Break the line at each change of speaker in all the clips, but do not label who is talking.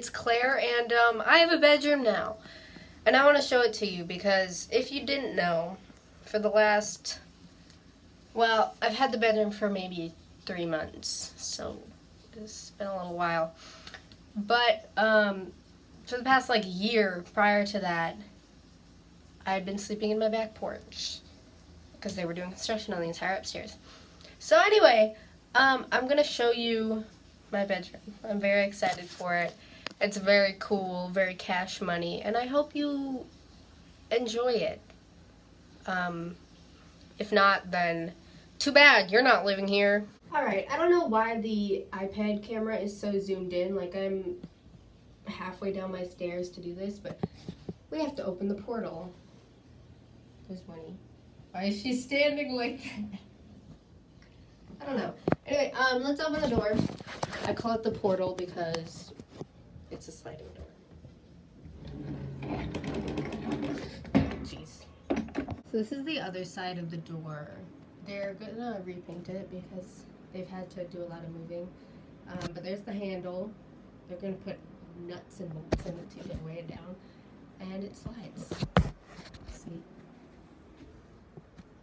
it's Claire, and I have a bedroom now. And I want to show it to you because if you didn't know, for the last, well, I've had the bedroom for maybe 3 months, so it's been a little while. But for the past like year prior to that, I had been sleeping in my back porch because they were doing construction on the entire upstairs. So anyway, I'm going to show you my bedroom. I'm very excited for it. It's very cool, very cash money, and I hope you enjoy it. If not, then too bad, you're not living here. Alright, I don't know why the iPad camera is so zoomed in, like I'm halfway down my stairs to do this, but we have to open the portal. There's Winnie. Why is she standing like that? I don't know. Anyway, let's open the door. I call it the portal because it's a sliding door. Jeez. So this is the other side of the door. They're gonna repaint it because they've had to do a lot of moving. But there's the handle. They're gonna put nuts and bolts in it to get weighed down. And it slides. See?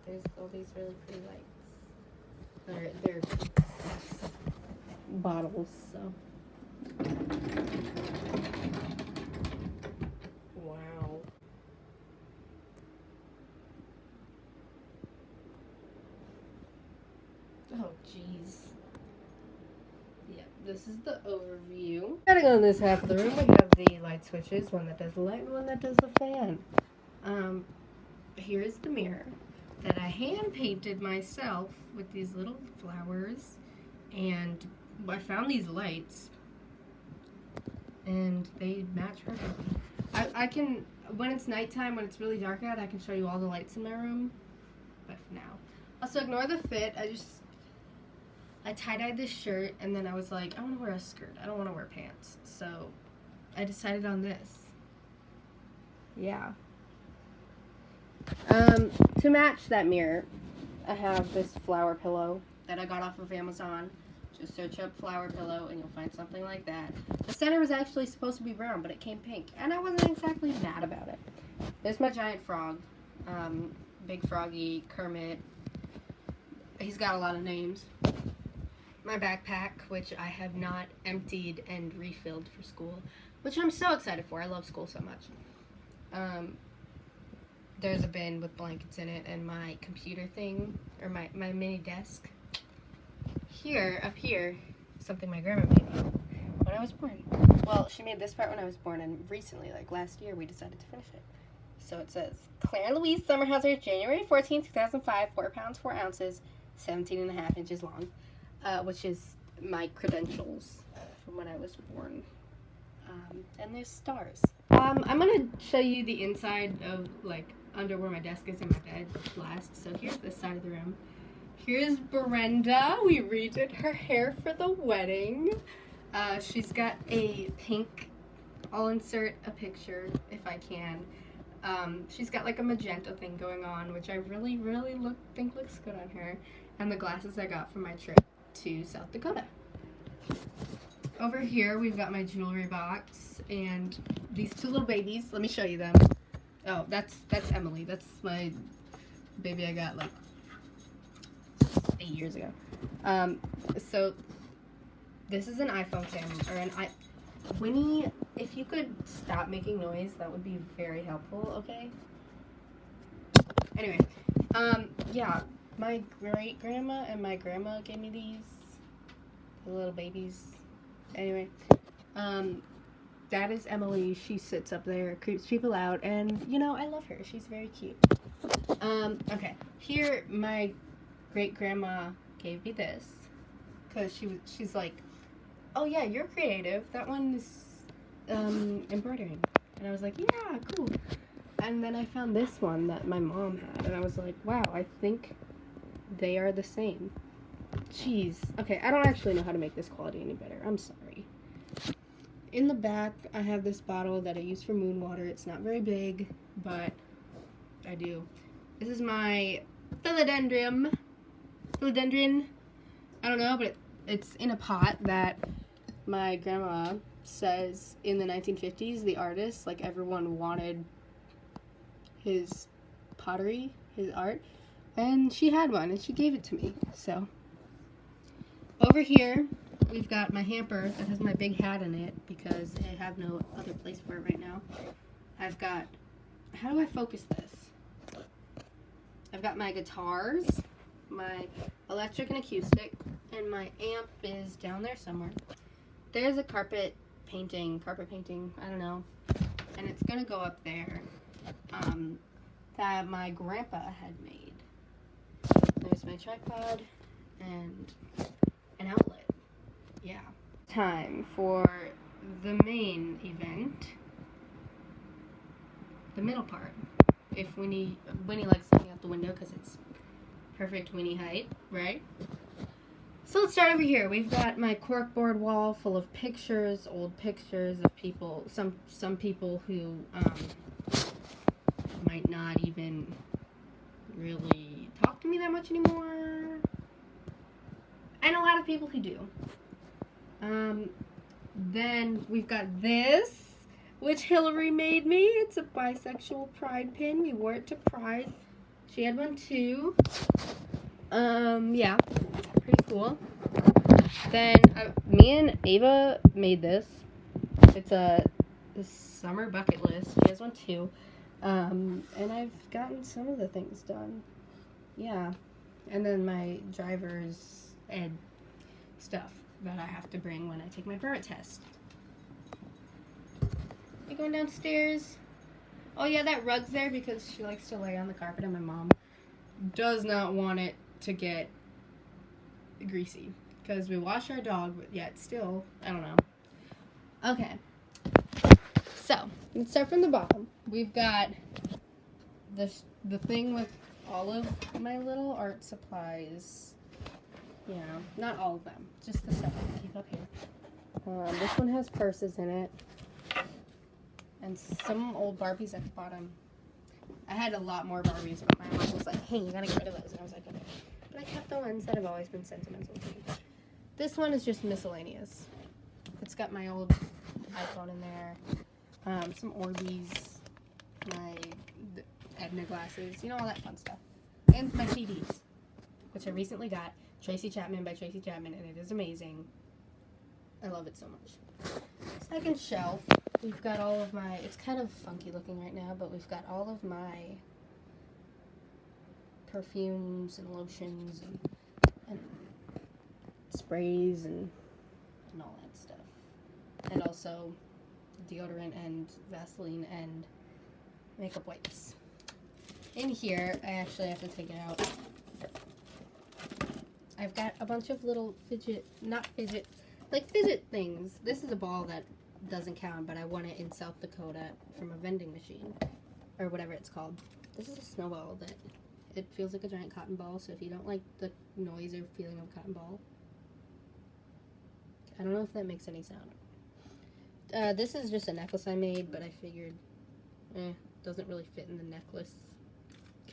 There's all these really pretty lights. They're bottles, so. Wow. Oh, jeez. Yeah, this is the overview. Starting on this half of the room, we have the light switches, one that does the light and one that does the fan. Here's the mirror that I hand painted myself with these little flowers, and I found these lights and they match perfectly. I can, when it's nighttime, when it's really dark out, I can show you all the lights in my room, but for now. Also, ignore the fit. I tie-dyed this shirt, and then I was like, I want to wear a skirt. I don't want to wear pants. So I decided on this. Yeah. To match that mirror, I have this flower pillow that I got off of Amazon. Just search up flower pillow and you'll find something like that. The center was actually supposed to be brown, but it came pink, and I wasn't exactly mad about it. There's my giant frog. Big Froggy, Kermit. He's got a lot of names. My backpack, which I have not emptied and refilled for school, which I'm so excited for. I love school so much. There's a bin with blankets in it, and my computer thing, or my mini desk. Up here, something my grandma made me when I was born. Well, she made this part when I was born, and recently, like last year, we decided to finish it. So it says, Claire Louise Summerhauser, January 14, 2005, 4 pounds, 4 ounces, 17.5 inches long, which is my credentials from when I was born. And there's stars. I'm going to show you the inside of, like, under where my desk is in my bed last. So here's this side of the room. Here's Brenda. We redid her hair for the wedding. She's got a pink, I'll insert a picture if I can. She's got like a magenta thing going on, which I really think looks good on her. And the glasses I got for my trip to South Dakota. Over here, we've got my jewelry box and these two little babies. Let me show you them. Oh, that's Emily. That's my baby I got like 8 years ago. So this is an iPhone camera, or Winnie, if you could stop making noise, that would be very helpful, okay? Anyway, yeah, my great-grandma and my grandma gave me these, the little babies. Anyway, that is Emily. She sits up there, creeps people out, and, you know, I love her. She's very cute. Okay, here, my great-grandma gave me this, because she's like, oh yeah, you're creative. That one is embroidering. And I was like, yeah, cool. And then I found this one that my mom had, and I was like, wow, I think they are the same. Jeez. Okay, I don't actually know how to make this quality any better. I'm sorry. In the back, I have this bottle that I use for moon water. It's not very big, but I do. This is my philodendron. I don't know, but it's in a pot that my grandma says in the 1950s, the artist, like everyone wanted his pottery, his art, and she had one and she gave it to me. So over here we've got my hamper that has my big hat in it because I have no other place for it right now. I've got, how do I focus this? I've got my guitars, my electric and acoustic, and my amp is down there somewhere. There's a carpet painting, I don't know, and it's gonna go up there, that my grandpa had made. There's my tripod and an outlet. Yeah. Time for the main event, the middle part. If Winnie likes looking out the window because it's perfect Winnie height, right? So let's start over here. We've got my corkboard wall full of pictures, old pictures of people, some people who might not even really talk to me that much anymore, and a lot of people who do. Then we've got this, which Hillary made me. It's a bisexual pride pin. We wore it to Pride. She had one too. Yeah, pretty cool. Then me and Ava made this. It's a summer bucket list. She has one too. And I've gotten some of the things done. Yeah. And then my driver's ed stuff that I have to bring when I take my permit test. You going downstairs? Oh yeah, that rug's there because she likes to lay on the carpet and my mom does not want it to get greasy because we wash our dog, but yet still, I don't know. Okay. So, let's start from the bottom. We've got the thing with all of my little art supplies. You know, not all of them, just the stuff I keep up here. This one has purses in it. And some old Barbies at the bottom. I had a lot more Barbies, but my mom was like, hey, you gotta get rid of those. And I was like, okay. But I kept the ones that have always been sentimental to me. This one is just miscellaneous. It's got my old iPhone in there. Some Orbeez, my Edna glasses, you know, all that fun stuff. And my CDs, which I recently got. Tracy Chapman by Tracy Chapman, and it is amazing. I love it so much. Second shelf, we've got all of my, it's kind of funky looking right now, but we've got all of my perfumes and lotions and sprays and all that stuff. And also deodorant and Vaseline and makeup wipes. In here, I actually have to take it out. I've got a bunch of little fidget things. This is a ball that doesn't count, but I won it in South Dakota from a vending machine, or whatever it's called. This is a snowball that it feels like a giant cotton ball, so if you don't like the noise or feeling of a cotton ball, I don't know if that makes any sound. This is just a necklace I made, but I figured, doesn't really fit in the necklace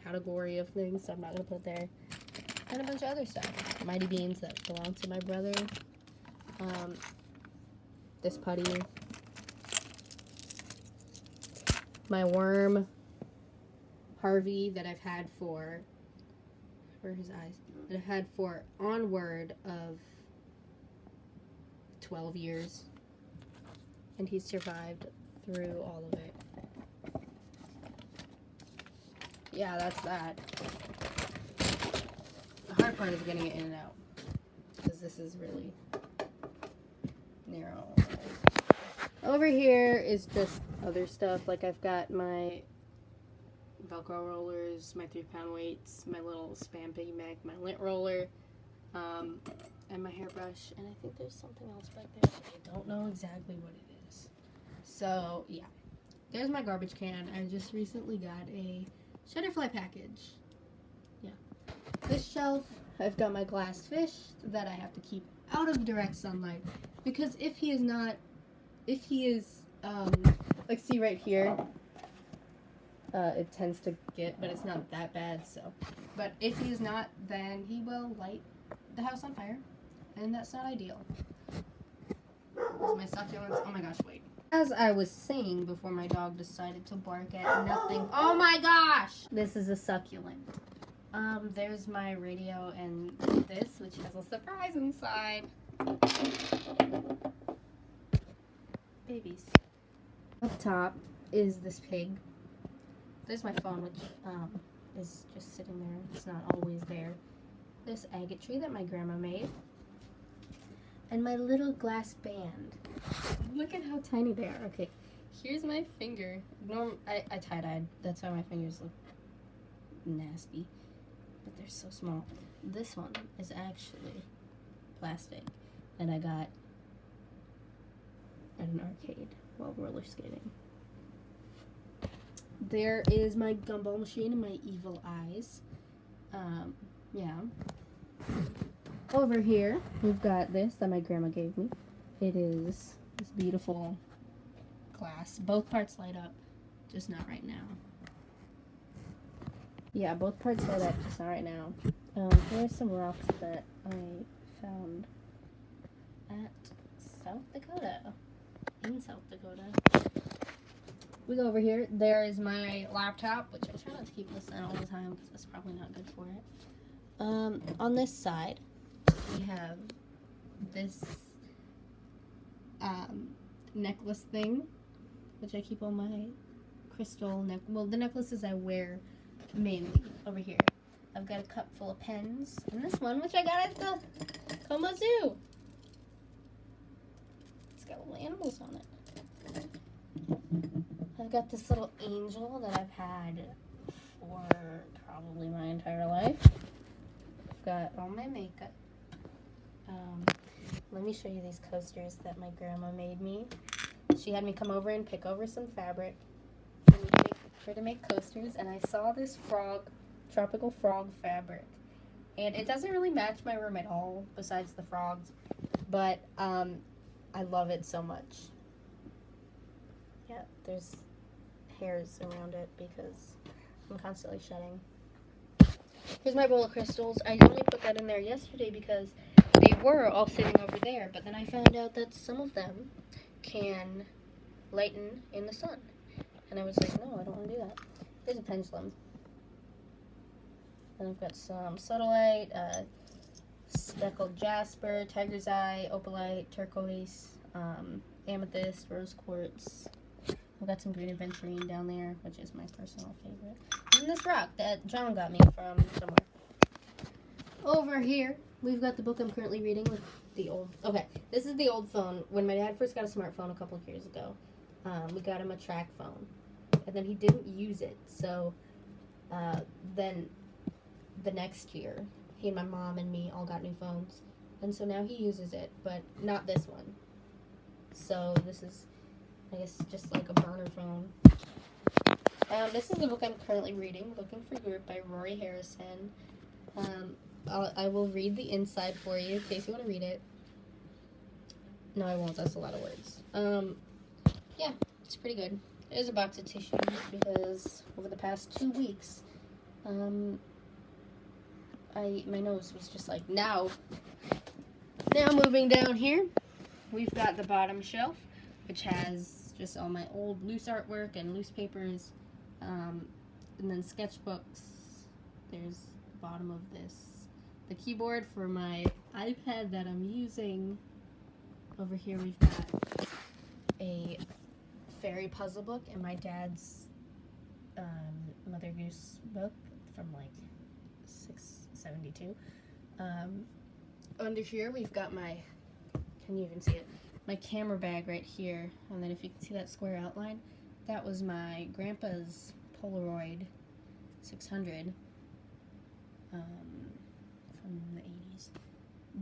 category of things, so I'm not going to put it there. And a bunch of other stuff. Mighty Beans that belong to my brother. This putty. My worm, Harvey, that I've had for, where are his eyes? That I've had for onward of 12 years. And he's survived through all of it. Yeah, that's that. The hard part is getting it in and out, because this is really narrow. Over here is just other stuff, like I've got my Velcro rollers, my 3-pound weights, my little Spam Piggy Mag, my lint roller, and my hairbrush, and I think there's something else back there, but I don't know exactly what it is. So, yeah. There's my garbage can. I just recently got a Shutterfly package. Yeah. This shelf, I've got my glass fish that I have to keep out of direct sunlight, because if he is, like, see right here, it tends to get, but it's not that bad, so. But if he is not, then he will light the house on fire, and that's not ideal. Because my succulents, oh my gosh, wait. As I was saying before my dog decided to bark at nothing. Oh my gosh! This is a succulent. There's my radio and this, which has a surprise inside. Babies. Up top is this pig. There's my phone, which is just sitting there. It's not always there. This agate tree that my grandma made. And my little glass band. Look at how tiny they are. Okay, here's my finger. I tie-dyed. That's why my fingers look nasty. But they're so small. This one is actually plastic that I got at an arcade while roller skating. There is my gumball machine and my evil eyes. Yeah. Over here, we've got this that my grandma gave me. It is this beautiful glass. Both parts light up, just not right now. Yeah, both parts light up, just not right now. Here's some rocks that I found at South Dakota. In South Dakota. We go over here. There is my laptop, which I try not to keep this in all the time because that's probably not good for it. On this side, we have this necklace thing, which I keep all my crystal the necklaces I wear mainly over here. I've got a cup full of pens, and this one, which I got at the Como Zoo. It's got little animals on it. I've got this little angel that I've had for probably my entire life. I've got all my makeup. Let me show you these coasters that my grandma made me. She had me come over and pick over some fabric for to make coasters, and I saw this tropical frog fabric. And it doesn't really match my room at all, besides the frogs, but I love it so much. Yeah, there's hairs around it because I'm constantly shedding. Here's my bowl of crystals. I only put that in there yesterday because they were all sitting over there, but then I found out that some of them can lighten in the sun. And I was like, no, I don't want to do that. Here's a pendulum. Then I've got some sodalite, speckled jasper, tiger's eye, opalite, turquoise, amethyst, rose quartz. I've got some green aventurine down there, which is my personal favorite. And this rock that John got me from somewhere. Over here, we've got the book I'm currently reading with the old... Okay, this is the old phone. When my dad first got a smartphone a couple of years ago, we got him a track phone. And then he didn't use it. So then the next year, he and my mom and me all got new phones. And so now he uses it, but not this one. So this is, I guess, just like a burner phone. This is the book I'm currently reading, Looking for Group by Rory Harrison. I will read the inside for you in case you want to read it. No, I won't. That's a lot of words. Yeah, it's pretty good. There's a box of tissues because over the past 2 weeks, my nose was just like, now moving down here, we've got the bottom shelf, which has just all my old loose artwork and loose papers, and then sketchbooks. There's the bottom of this, the keyboard for my iPad that I'm using. Over here we've got a fairy puzzle book and my dad's Mother Goose book from like 672. Under here we've got my, can you even see it? My camera bag right here, and then if you can see that square outline, that was my grandpa's Polaroid 600 from the 80s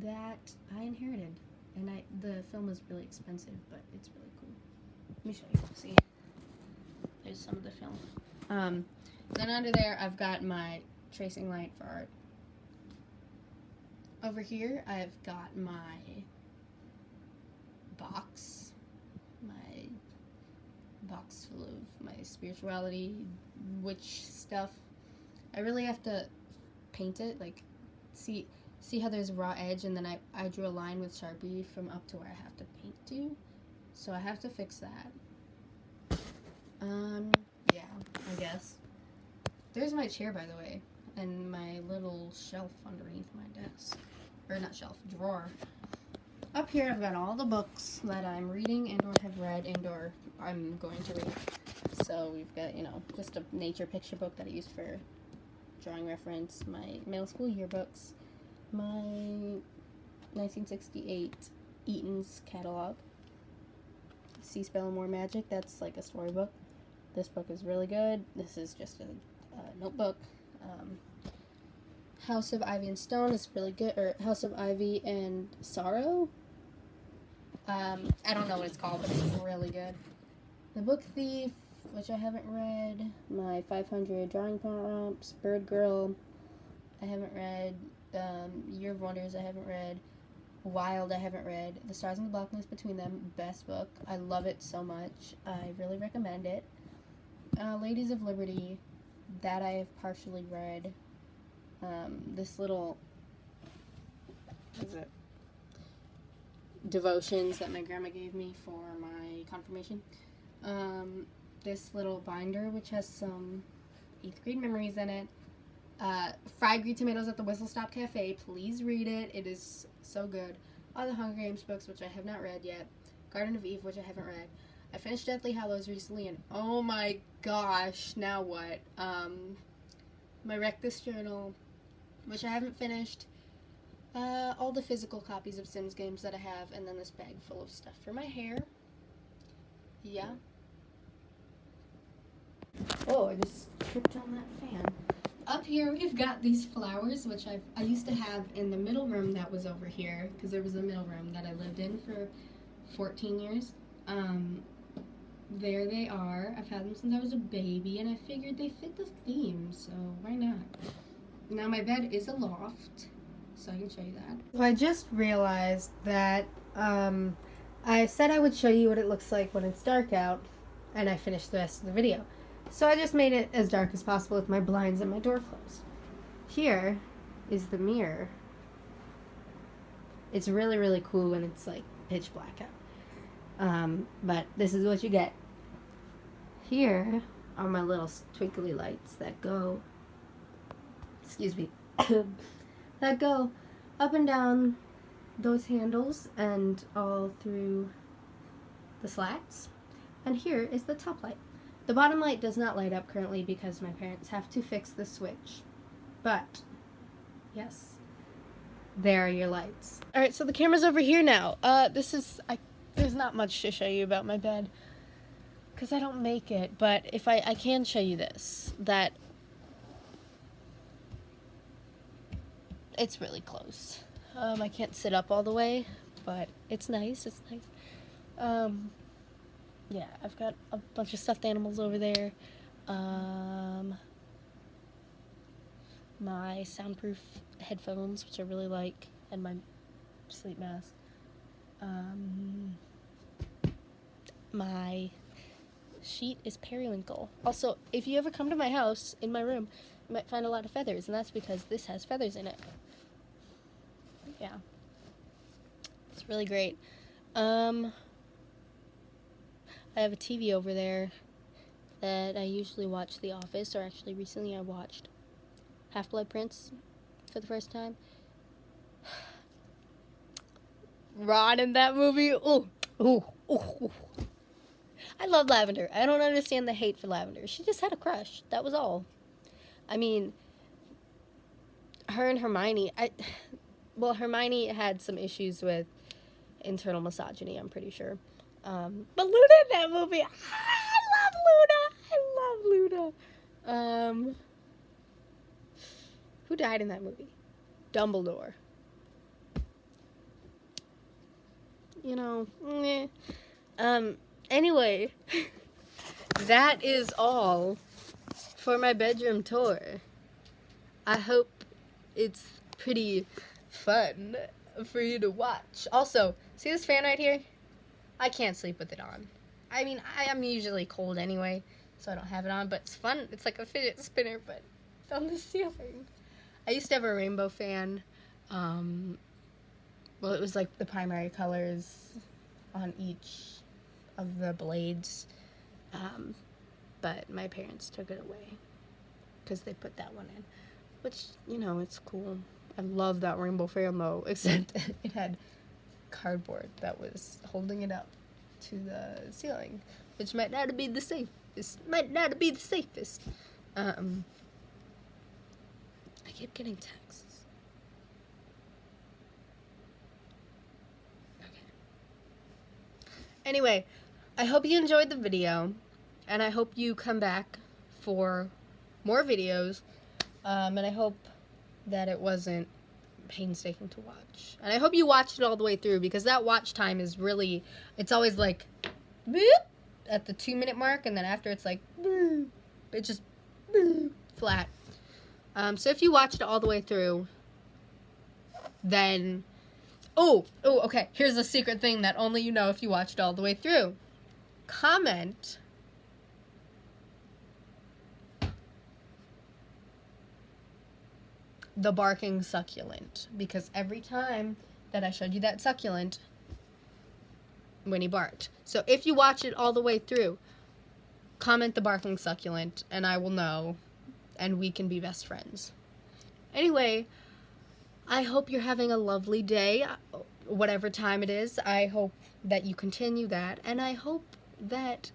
that I inherited, and the film is really expensive, but it's really cool. Let me show you. See, there's some of the film. Then under there, I've got my tracing light for art. Over here, I've got my box full of my spirituality, witch stuff. I really have to paint it, like, see how there's a raw edge, and then I drew a line with Sharpie from up to where I have to paint to, So I have to fix that. Yeah, I guess. There's my chair, by the way, and my little shelf underneath my desk. Or not shelf, drawer. Up here I've got all the books that I'm reading and or have read and or I'm going to read. So we've got, just a nature picture book that I use for drawing reference, my middle school yearbooks, my 1968 Eaton's catalog, See Spell and More Magic, that's like a storybook. This book is really good. This is just a notebook. House of Ivy and Stone is really good, or House of Ivy and Sorrow. I don't know what it's called, but it's really good. The Book Thief, which I haven't read. My 500 Drawing Prompts. Bird Girl, I haven't read. Year of Wonders, I haven't read. Wild, I haven't read. The Stars and the Blackness Between Them, best book. I love it so much. I really recommend it. Ladies of Liberty, that I have partially read. This little, what is it? Devotions that my grandma gave me for my confirmation. This little binder, which has some 8th grade memories in it. Fried Green Tomatoes at the Whistle Stop Cafe. Please read it. It is so good. All the Hunger Games books, which I have not read yet. Garden of Eve, which I haven't read. I finished Deathly Hallows recently, and oh my gosh, now what? My Wreck This Journal, which I haven't finished. All the physical copies of Sims games that I have, and then this bag full of stuff for my hair. Yeah. Oh, I just tripped on that fan. Up here we've got these flowers, which I used to have in the middle room that was over here, because there was a middle room that I lived in for 14 years. There they are. I've had them since I was a baby, and I figured they fit the theme, so why not? Now my bed is a loft, so I can show you that. So I just realized that I said I would show you what it looks like when it's dark out, and I finished the rest of the video. So I just made it as dark as possible with my blinds and my door closed. Here is the mirror. It's really, really cool when it's like pitch black out. But this is what you get. Here are my little twinkly lights that go, excuse me, that go up and down those handles and all through the slats. And here is the top light. The bottom light does not light up currently because my parents have to fix the switch. But, yes, there are your lights. Alright, so the camera's over here now. There's not much to show you about my bed, because I don't make it, but if I can show you this, that it's really close. I can't sit up all the way, but it's nice, yeah, I've got a bunch of stuffed animals over there. My soundproof headphones, which I really like, and my sleep mask. My sheet is periwinkle. Also, if you ever come to my house, in my room, you might find a lot of feathers, and that's because this has feathers in it. Yeah. It's really great. I have a TV over there that I usually watch The Office, or actually recently I watched Half-Blood Prince for the first time. Ron in that movie, ooh. I love Lavender. I don't understand the hate for Lavender. She just had a crush. That was all. I mean, her and Hermione, Hermione had some issues with internal misogyny, I'm pretty sure. But Luna in that movie, I love Luna. Who died in that movie? Dumbledore. Anyway, that is all for my bedroom tour. I hope it's pretty fun for you to watch. Also, see this fan right here? I can't sleep with it on. I mean, I am usually cold anyway, so I don't have it on, but it's fun. It's like a fidget spinner, but on the ceiling. I used to have a rainbow fan. It was like the primary colors on each of the blades. But my parents took it away because they put that one in, which, you know, it's cool. I love that rainbow fan though, except it had cardboard that was holding it up to the ceiling, which might not be the safest. I keep getting texts. Okay. Anyway, I hope you enjoyed the video, and I hope you come back for more videos, and I hope that it wasn't painstaking to watch. And I hope you watched it all the way through, because that watch time is really, it's always like, boop, at the 2-minute mark, and then after it's like, boop, it just, boop, flat. So if you watched it all the way through, then, okay, here's a secret thing that only you know if you watched it all the way through. Comment the barking succulent, because every time that I showed you that succulent, Winnie barked. So if you watch it all the way through, comment the barking succulent, and I will know, and we can be best friends. Anyway, I hope you're having a lovely day, whatever time it is. I hope that you continue that, and I hope that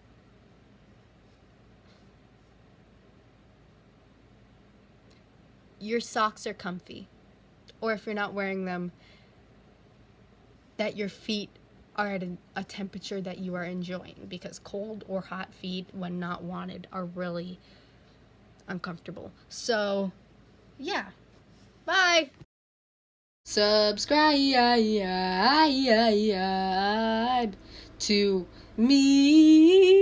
your socks are comfy, or if you're not wearing them, that your feet are at a temperature that you are enjoying, because cold or hot feet, when not wanted, are really uncomfortable. So, yeah. Bye! Subscribe to me.